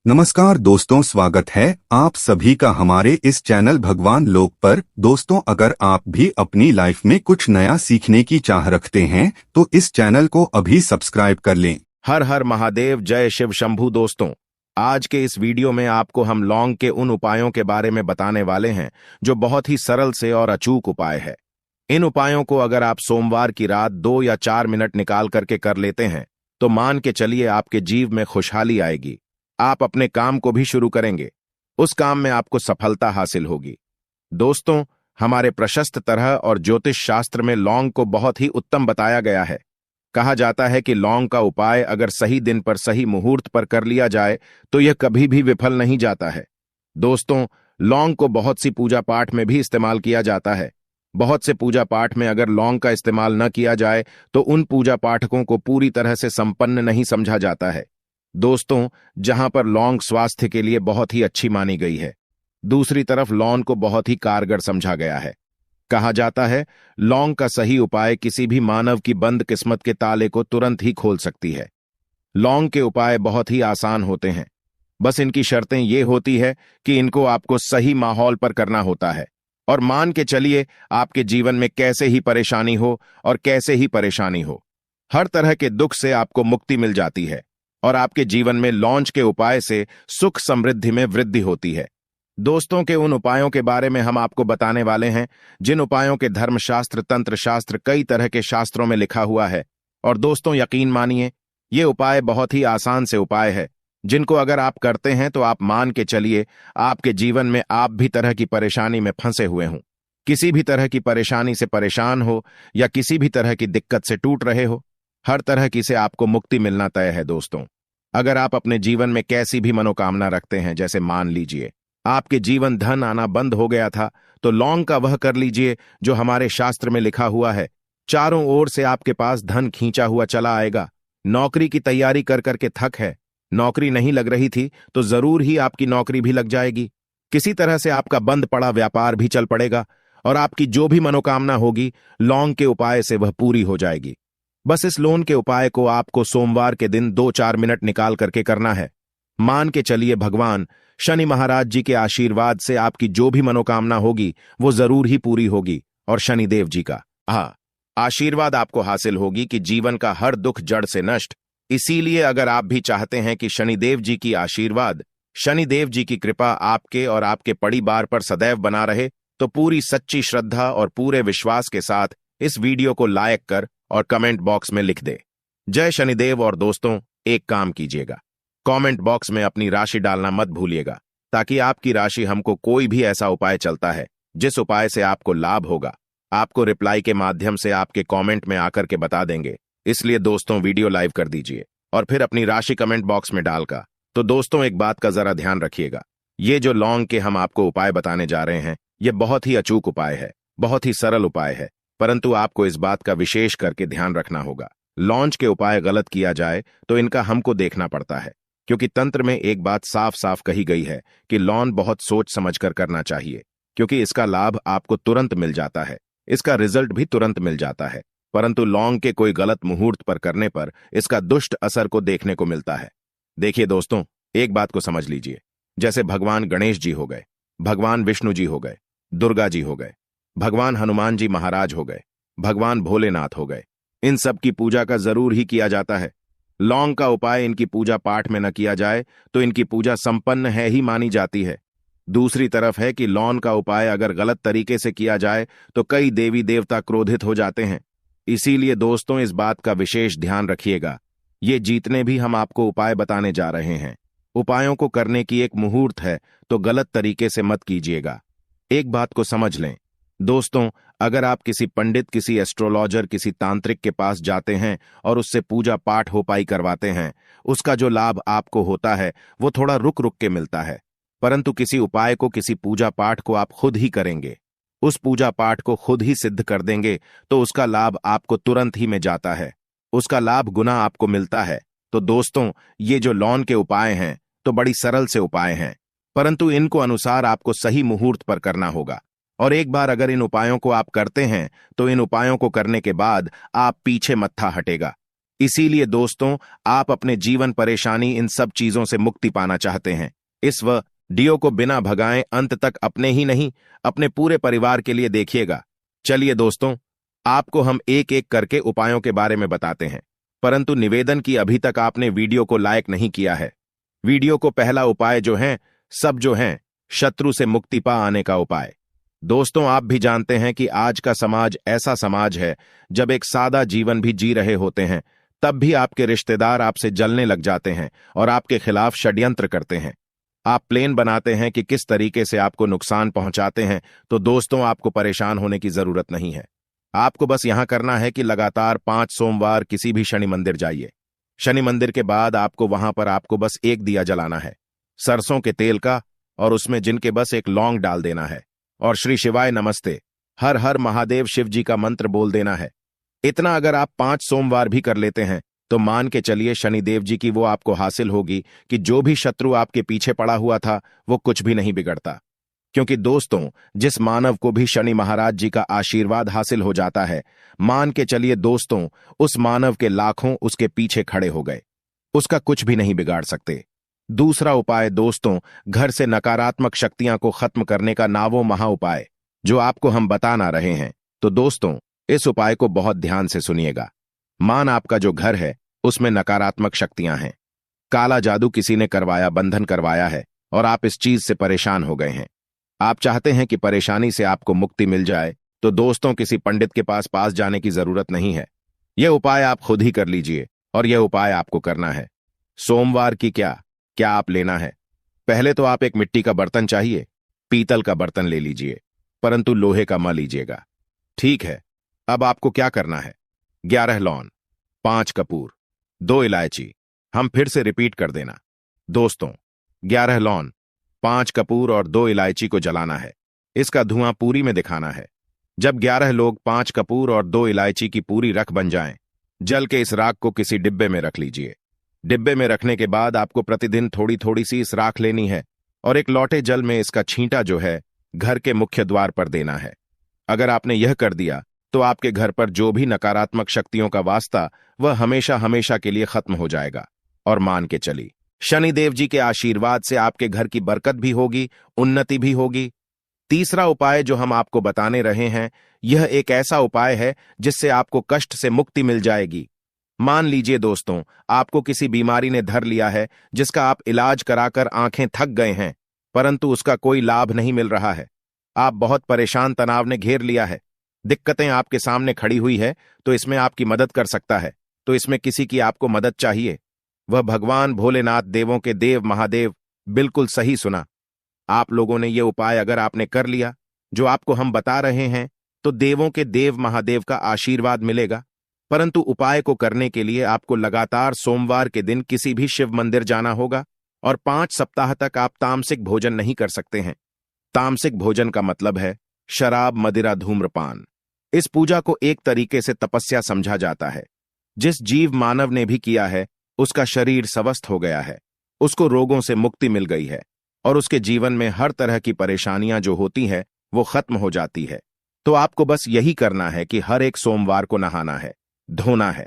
नमस्कार दोस्तों, स्वागत है आप सभी का हमारे इस चैनल भगवान लोक पर। दोस्तों, अगर आप भी अपनी लाइफ में कुछ नया सीखने की चाह रखते हैं तो इस चैनल को अभी सब्सक्राइब कर लें। हर हर महादेव, जय शिव शंभू। दोस्तों, आज के इस वीडियो में आपको हम लौंग के उन उपायों के बारे में बताने वाले हैं जो बहुत ही सरल से और अचूक उपाय है। इन उपायों को अगर आप सोमवार की रात 2 या 4 मिनट निकाल करके कर लेते हैं तो मान के चलिए आपके जीव में खुशहाली आएगी। आप अपने काम को भी शुरू करेंगे, उस काम में आपको सफलता हासिल होगी। दोस्तों, हमारे प्रशस्त तरह और ज्योतिष शास्त्र में लौंग को बहुत ही उत्तम बताया गया है। कहा जाता है कि लौंग का उपाय अगर सही दिन पर सही मुहूर्त पर कर लिया जाए तो यह कभी भी विफल नहीं जाता है। दोस्तों, लौंग को बहुत सी पूजा पाठ में भी इस्तेमाल किया जाता है। बहुत से पूजा पाठ में अगर लौंग का इस्तेमाल न किया जाए तो उन पूजा पाठकों को पूरी तरह से संपन्न नहीं समझा जाता है। दोस्तों, जहां पर लौंग स्वास्थ्य के लिए बहुत ही अच्छी मानी गई है, दूसरी तरफ लौंग को बहुत ही कारगर समझा गया है। कहा जाता है लौंग का सही उपाय किसी भी मानव की बंद किस्मत के ताले को तुरंत ही खोल सकती है। लौंग के उपाय बहुत ही आसान होते हैं, बस इनकी शर्तें ये होती है कि इनको आपको सही माहौल पर करना होता है। और मान के चलिए आपके जीवन में कैसे ही परेशानी हो और कैसे ही परेशानी हो, हर तरह के दुख से आपको मुक्ति मिल जाती है और आपके जीवन में लौंग के उपाय से सुख समृद्धि में वृद्धि होती है। दोस्तों, के उन उपायों के बारे में हम आपको बताने वाले हैं जिन उपायों के धर्मशास्त्र, तंत्र शास्त्र, कई तरह के शास्त्रों में लिखा हुआ है। और दोस्तों, यकीन मानिए, ये उपाय बहुत ही आसान से उपाय है जिनको अगर आप करते हैं तो आप मान के चलिए आपके जीवन में आप भी तरह की परेशानी में फंसे हुए हों, किसी भी तरह की परेशानी से परेशान हो या किसी भी तरह की दिक्कत से टूट रहे हो, हर तरह की से आपको मुक्ति मिलना तय है। दोस्तों, अगर आप अपने जीवन में कैसी भी मनोकामना रखते हैं, जैसे मान लीजिए आपके जीवन धन आना बंद हो गया था, तो लौंग का वह कर लीजिए जो हमारे शास्त्र में लिखा हुआ है। चारों ओर से आपके पास धन खींचा हुआ चला आएगा। नौकरी की तैयारी कर करके थक है, नौकरी नहीं लग रही थी तो जरूर ही आपकी नौकरी भी लग जाएगी। किसी तरह से आपका बंद पड़ा व्यापार भी चल पड़ेगा और आपकी जो भी मनोकामना होगी लौंग के उपाय से वह पूरी हो जाएगी। बस इस लौंग के उपाय को आपको सोमवार के दिन 2-4 मिनट निकाल करके करना है। मान के चलिए भगवान शनि महाराज जी के आशीर्वाद से आपकी जो भी मनोकामना होगी वो जरूर ही पूरी होगी और शनिदेव जी का आशीर्वाद आपको हासिल होगी कि जीवन का हर दुख जड़ से नष्ट। इसीलिए अगर आप भी चाहते हैं कि शनिदेव जी की आशीर्वाद, शनिदेव जी की कृपा आपके और आपके परिवार पर सदैव बना रहे, तो पूरी सच्ची श्रद्धा और पूरे विश्वास के साथ इस वीडियो को लाइक कर और कमेंट बॉक्स में लिख दे जय शनिदेव। और दोस्तों, एक काम कीजिएगा, कमेंट बॉक्स में अपनी राशि डालना मत भूलिएगा, ताकि आपकी राशि हमको कोई भी ऐसा उपाय चलता है जिस उपाय से आपको लाभ होगा, आपको रिप्लाई के माध्यम से आपके कमेंट में आकर के बता देंगे। इसलिए दोस्तों, वीडियो लाइव कर दीजिए और फिर अपनी राशि कमेंट बॉक्स में डालकर। तो दोस्तों, एक बात का जरा ध्यान रखिएगा, ये जो लौंग के हम आपको उपाय बताने जा रहे हैं ये बहुत ही अचूक उपाय है, बहुत ही सरल उपाय है, परंतु आपको इस बात का विशेष करके ध्यान रखना होगा। लौंग के उपाय गलत किया जाए तो इनका हमको देखना पड़ता है, क्योंकि तंत्र में एक बात साफ साफ कही गई है कि लौंग बहुत सोच समझ कर करना चाहिए, क्योंकि इसका लाभ आपको तुरंत मिल जाता है, इसका रिजल्ट भी तुरंत मिल जाता है। परंतु लौंग के कोई गलत मुहूर्त पर करने पर इसका दुष्ट असर को देखने को मिलता है। देखिए दोस्तों, एक बात को समझ लीजिए, जैसे भगवान गणेश जी हो गए, भगवान विष्णु जी हो गए, दुर्गा जी हो गए, भगवान हनुमान जी महाराज हो गए, भगवान भोलेनाथ हो गए, इन सब की पूजा का जरूर ही किया जाता है। लौंग का उपाय इनकी पूजा पाठ में न किया जाए तो इनकी पूजा संपन्न है ही मानी जाती है। दूसरी तरफ है कि लौंग का उपाय अगर गलत तरीके से किया जाए तो कई देवी देवता क्रोधित हो जाते हैं। इसीलिए दोस्तों, इस बात का विशेष ध्यान रखिएगा। ये जितने भी हम आपको उपाय बताने जा रहे हैं, उपायों को करने की एक मुहूर्त है, तो गलत तरीके से मत कीजिएगा। एक बात को समझ लें दोस्तों, अगर आप किसी पंडित, किसी एस्ट्रोलॉजर, किसी तांत्रिक के पास जाते हैं और उससे पूजा पाठ हो पाई करवाते हैं, उसका जो लाभ आपको होता है वो थोड़ा रुक रुक के मिलता है। परंतु किसी उपाय को, किसी पूजा पाठ को आप खुद ही करेंगे, उस पूजा पाठ को खुद ही सिद्ध कर देंगे, तो उसका लाभ आपको तुरंत ही में जाता है, उसका लाभ गुना आपको मिलता है। तो दोस्तों, ये जो लौंग के उपाय हैं तो बड़ी सरल से उपाय हैं, परंतु इनको अनुसार आपको सही मुहूर्त पर करना होगा। और एक बार अगर इन उपायों को आप करते हैं तो इन उपायों को करने के बाद आप पीछे मत्था हटेगा। इसीलिए दोस्तों, आप अपने जीवन परेशानी इन सब चीजों से मुक्ति पाना चाहते हैं। इस वीडियो को बिना भगाएं अंत तक अपने ही नहीं, अपने पूरे परिवार के लिए देखिएगा। चलिए दोस्तों, आपको हम एक एक करके उपायों के बारे में बताते हैं, परंतु निवेदन की अभी तक आपने वीडियो को लाइक नहीं किया है। वीडियो को पहला उपाय जो है शत्रु से मुक्ति पा आने का उपाय। दोस्तों, आप भी जानते हैं कि आज का समाज ऐसा समाज है, जब एक सादा जीवन भी जी रहे होते हैं तब भी आपके रिश्तेदार आपसे जलने लग जाते हैं और आपके खिलाफ षड्यंत्र करते हैं। आप प्लान बनाते हैं कि किस तरीके से आपको नुकसान पहुंचाते हैं, तो दोस्तों आपको परेशान होने की जरूरत नहीं है। आपको बस यहां करना है कि लगातार 5 सोमवार किसी भी शनि मंदिर जाइए। शनि मंदिर के बाद आपको बस एक दिया जलाना है, सरसों के तेल का, और उसमें जिनके बस एक लौंग डाल देना है और श्री शिवाय नमस्ते, हर हर महादेव शिव जी का मंत्र बोल देना है। इतना अगर आप 5 सोमवार भी कर लेते हैं तो मान के चलिए शनिदेव जी की वो आपको हासिल होगी कि जो भी शत्रु आपके पीछे पड़ा हुआ था वो कुछ भी नहीं बिगड़ता। क्योंकि दोस्तों, जिस मानव को भी शनि महाराज जी का आशीर्वाद हासिल हो जाता है, मान के चलिए दोस्तों, उस मानव के लाखों उसके पीछे खड़े हो गए, उसका कुछ भी नहीं बिगाड़ सकते। दूसरा उपाय दोस्तों, घर से नकारात्मक शक्तियां को खत्म करने का नावो महा उपाय, जो आपको हम बता ना रहे हैं। तो दोस्तों, इस उपाय को बहुत ध्यान से सुनिएगा। मान आपका जो घर है उसमें नकारात्मक शक्तियां हैं, काला जादू किसी ने करवाया, बंधन करवाया है और आप इस चीज से परेशान हो गए हैं। आप चाहते हैं कि परेशानी से आपको मुक्ति मिल जाए, तो दोस्तों किसी पंडित के पास जाने की जरूरत नहीं है। यह उपाय आप खुद ही कर लीजिए और यह उपाय आपको करना है। सोमवार की क्या आप लेना है? पहले तो आप एक मिट्टी का बर्तन चाहिए, पीतल का बर्तन ले लीजिए, परंतु लोहे का मत लीजिएगा, ठीक है। अब आपको क्या करना है? 11 लौंग, 5 कपूर, 2 इलायची। हम फिर से रिपीट कर देना दोस्तों, 11 लौंग, 5 कपूर और 2 इलायची को जलाना है। इसका धुआं पूरी में दिखाना है। जब 11 लोग 5 कपूर और 2 इलायची की पूरी रख बन जाएं, जल के इस राख को किसी डिब्बे में रख लीजिए। डिब्बे में रखने के बाद आपको प्रतिदिन थोड़ी थोड़ी सी इस राख लेनी है और एक लोटे जल में इसका छींटा घर के मुख्य द्वार पर देना है। अगर आपने यह कर दिया तो आपके घर पर जो भी नकारात्मक शक्तियों का वास्ता वह हमेशा हमेशा के लिए खत्म हो जाएगा। और मान के चली, शनिदेव जी के आशीर्वाद से आपके घर की बरकत भी होगी, उन्नति भी होगी। तीसरा उपाय जो हम आपको बताने रहे हैं, यह एक ऐसा उपाय है जिससे आपको कष्ट से मुक्ति मिल जाएगी। मान लीजिए दोस्तों, आपको किसी बीमारी ने धर लिया है जिसका आप इलाज कराकर आंखें थक गए हैं, परंतु उसका कोई लाभ नहीं मिल रहा है। आप बहुत परेशान, तनाव ने घेर लिया है, दिक्कतें आपके सामने खड़ी हुई है, तो इसमें आपकी मदद कर सकता है। तो इसमें किसी की आपको मदद चाहिए, वह भगवान भोलेनाथ, देवों के देव महादेव। बिल्कुल सही सुना। आप लोगों ने यह उपाय अगर आपने कर लिया जो आपको हम बता रहे हैं, तो देवों के देव महादेव का आशीर्वाद मिलेगा। परंतु उपाय को करने के लिए आपको लगातार सोमवार के दिन किसी भी शिव मंदिर जाना होगा और 5 सप्ताह तक आप तामसिक भोजन नहीं कर सकते हैं। तामसिक भोजन का मतलब है शराब, मदिरा, धूम्रपान। इस पूजा को एक तरीके से तपस्या समझा जाता है। जिस जीव मानव ने भी किया है उसका शरीर स्वस्थ हो गया है, उसको रोगों से मुक्ति मिल गई है और उसके जीवन में हर तरह की परेशानियां जो होती है वो खत्म हो जाती है। तो आपको बस यही करना है कि हर एक सोमवार को नहाना है, धोना है।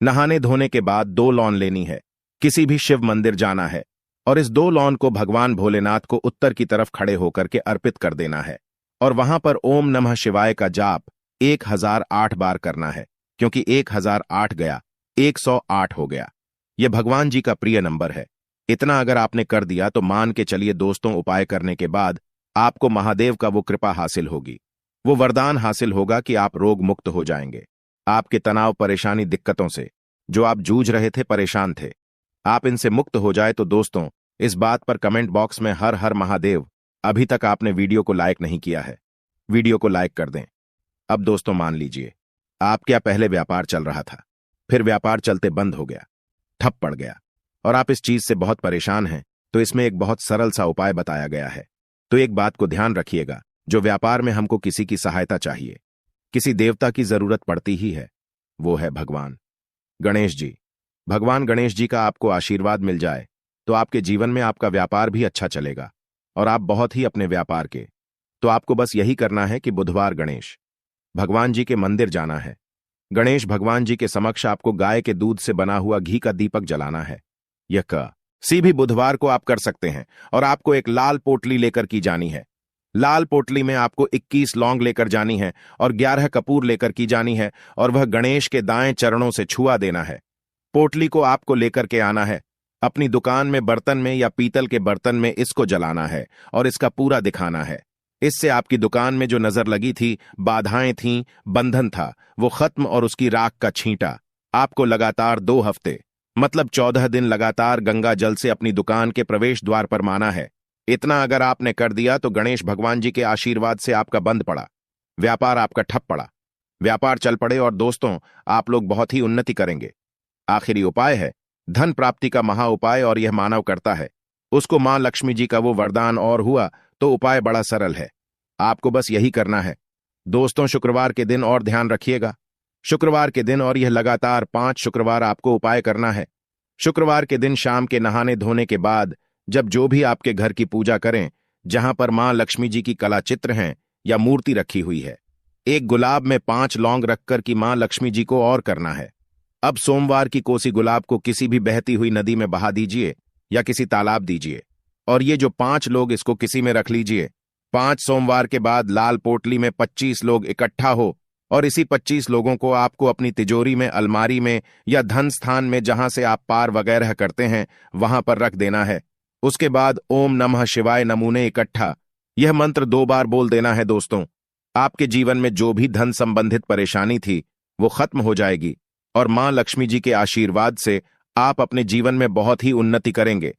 नहाने धोने के बाद 2 लौंग लेनी है, किसी भी शिव मंदिर जाना है और इस 2 लौंग को भगवान भोलेनाथ को उत्तर की तरफ खड़े होकर के अर्पित कर देना है और वहां पर ओम नमः शिवाय का जाप 1008 बार करना है, क्योंकि 1008 गया 108 हो गया। यह भगवान जी का प्रिय नंबर है। इतना अगर आपने कर दिया तो मान के चलिए दोस्तों, उपाय करने के बाद आपको महादेव का वो कृपा हासिल होगी, वो वरदान हासिल होगा कि आप रोग मुक्त हो जाएंगे। आपके तनाव, परेशानी, दिक्कतों से जो आप जूझ रहे थे, परेशान थे, आप इनसे मुक्त हो जाए। तो दोस्तों, इस बात पर कमेंट बॉक्स में हर हर महादेव। अभी तक आपने वीडियो को लाइक नहीं किया है, वीडियो को लाइक कर दें। अब दोस्तों मान लीजिए, आप क्या पहले व्यापार चल रहा था, फिर व्यापार चलते बंद हो गया, ठप पड़ गया और आप इस चीज से बहुत परेशान हैं, तो इसमें एक बहुत सरल सा उपाय बताया गया है। तो एक बात को ध्यान रखिएगा, जो व्यापार में हमको किसी की सहायता चाहिए, किसी देवता की जरूरत पड़ती ही है, वो है भगवान गणेश जी। भगवान गणेश जी का आपको आशीर्वाद मिल जाए तो आपके जीवन में आपका व्यापार भी अच्छा चलेगा और आप बहुत ही अपने व्यापार के। तो आपको बस यही करना है कि बुधवार गणेश भगवान जी के मंदिर जाना है, गणेश भगवान जी के समक्ष आपको गाय के दूध से बना हुआ घी का दीपक जलाना है। यह किसी भी बुधवार को आप कर सकते हैं और आपको एक लाल पोटली लेकर की जानी है। लाल पोटली में आपको 21 लौंग लेकर जानी है और 11 कपूर लेकर की जानी है और वह गणेश के दाएं चरणों से छुआ देना है। पोटली को आपको लेकर के आना है। अपनी दुकान में बर्तन में या पीतल के बर्तन में इसको जलाना है और इसका पूरा दिखाना है। इससे आपकी दुकान में जो नजर लगी थी, बाधाएं थीं, बंधन था, वो खत्म और उसकी राख का छींटा। आपको लगातार 2 हफ्ते मतलब 14 दिन लगातार गंगा जल से अपनी दुकान के प्रवेश द्वार पर माना है। इतना अगर आपने कर दिया तो गणेश भगवान जी के आशीर्वाद से आपका बंद पड़ा, व्यापार आपका ठप पड़ा, व्यापार चल पड़े और दोस्तों आप लोग बहुत ही उन्नति करेंगे। आखिरी उपाय है धन प्राप्ति का महा उपाय और यह मानव करता है, उसको मां लक्ष्मी जी का वो वरदान और हुआ। तो उपाय बड़ा सरल है, आपको बस यही करना है। दोस्तों शुक्रवार के दिन और ध्यान रखिएगा, शुक्रवार के दिन और यह लगातार 5 शुक्रवार आपको उपाय करना है। शुक्रवार के दिन शाम के नहाने धोने के बाद जब जो भी आपके घर की पूजा करें, जहां पर मां लक्ष्मी जी की कला चित्र हैं या मूर्ति रखी हुई है, एक गुलाब में 5 लौंग रखकर कि मां लक्ष्मी जी को और करना है। अब सोमवार की कोसी गुलाब को किसी भी बहती हुई नदी में बहा दीजिए या किसी तालाब दीजिए और ये जो 5 लोग इसको किसी में रख लीजिए। 5 सोमवार के बाद लाल पोटली में 25 लोग इकट्ठा हो और इसी 25 लोगों को आपको अपनी तिजोरी में, अलमारी में या धन स्थान में जहां से आप पार वगैरह करते हैं वहां पर रख देना है। उसके बाद ओम नमः शिवाय नमूने इकट्ठा यह मंत्र 2 बार बोल देना है। दोस्तों आपके जीवन में जो भी धन संबंधित परेशानी थी वो खत्म हो जाएगी और मां लक्ष्मी जी के आशीर्वाद से आप अपने जीवन में बहुत ही उन्नति करेंगे।